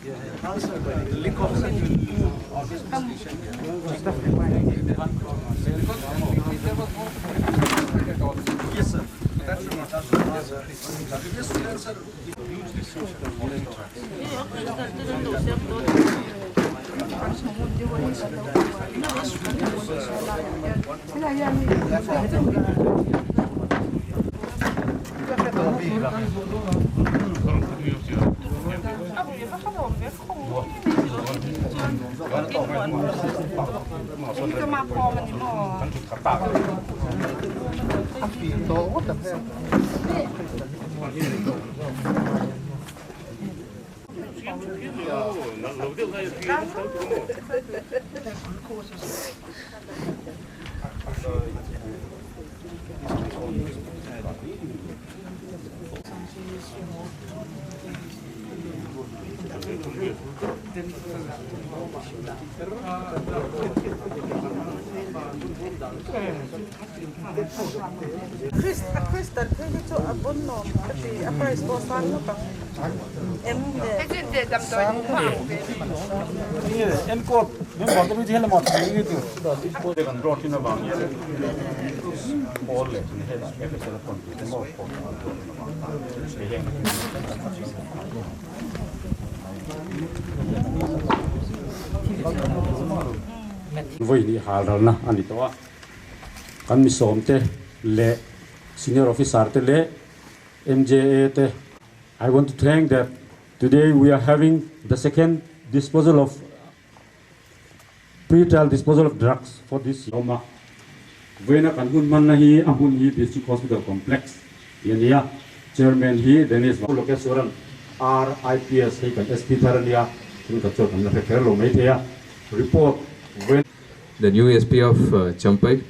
Yes, sir. That's Kristenคือจะเอาบุญหนอมที่อภัยสงสารแล้วกันem cột nhưng bọn tôi thấy là một cái như thế để còn rót trên nó vào như thế all lệ trên hết cái phải là phần cái màu của cái hàng vậy thì halral na anh to kan Mizoram te le senior officer te le MJA te. I want to thank that today we are having the second disposal of pre-trial disposal of drugs for this Roma. Vena kan hman na hi hmun hi District Hospital Complex. Yania Chairman hi Dennis Vanlallura RIPS hi kan SP Tharania kun ka chot na fair lo mai thea report when the new SP of Champhai,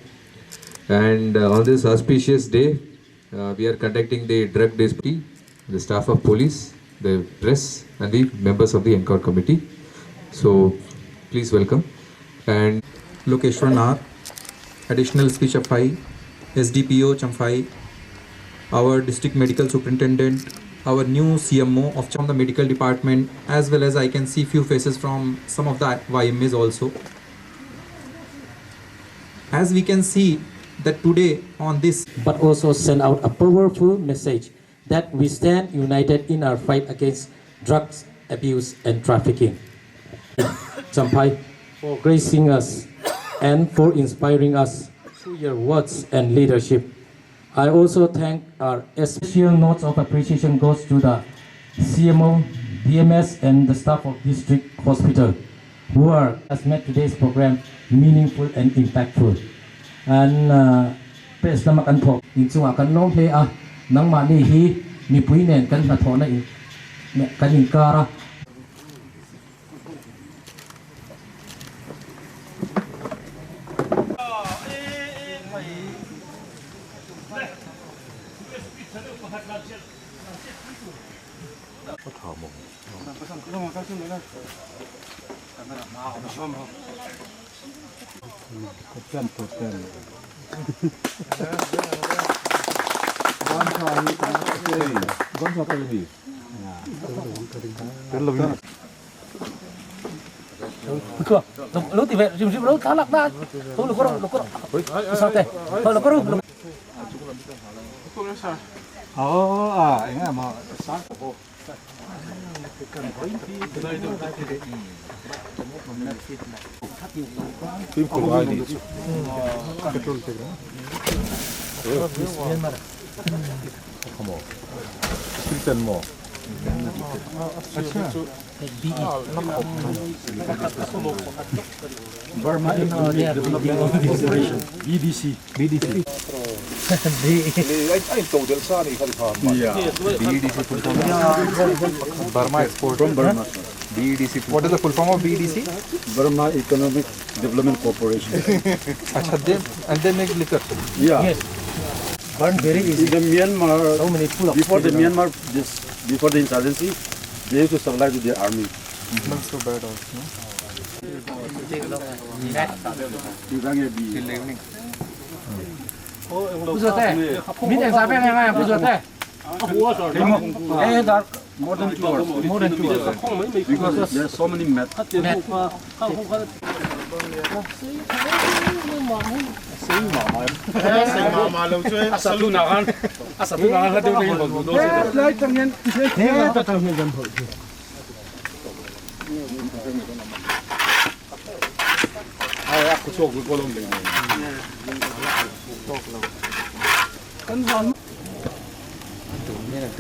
and on this auspicious day we are conducting the drug display. The staff of police, the press and the members of the Encore committee. So please welcome. And Lokeshwar, Additional SP Champhai, SDPO Champhai, our District Medical Superintendent, our new CMO of the medical department, as well as I can see few faces from some of the YMAs also. As we can see that today on this, but also send out a powerful message that we stand united in our fight against drugs abuse and trafficking. Champhai for gracing us and for inspiring us through your words and leadership. I also thank our special notes of appreciation goes to the CMO, DMS and the staff of District Hospital who has made today's program meaningful and impactful. And press na makanthok inchung akan nom he a nang mani hi mi puinen kan hathona in kan in kara Lu thì về dùng lu thả lạc ra tôi lục có sao thế thôi lục có lục anh em mà sáng phim của ai đi không có Hilton mo Burma Economic Development Corporation BDC anh tổ del sa này không phải BDC full form Burma Export from Burma BDC what is the full form of BDC Burma Economic Development Corporation अच्छा and they make liquor yes burn very easy in the Myanmar so many full of before the insurgency they used to supply to their army not so bad also Pusote, min example nga Pusote. Eh, dar more than 2 hours. More than 2 hours. Because there's so many meth.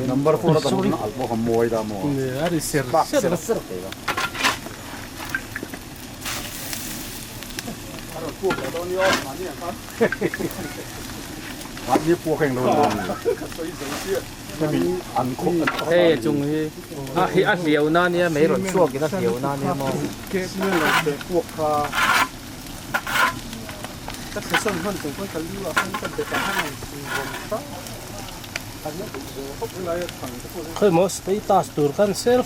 Number 4 ta mo albo hamoy da mo. Ari ser. Wat ni po kheng lo. An ko. Hey, chung hi. Hi hiu na nia mei ron suak ki na hiu na nia mo. Ke ni lo te po kha. Ta se son hon ko ka liwa han ta de ka han si bon ta. Khoi mo status tur kan self.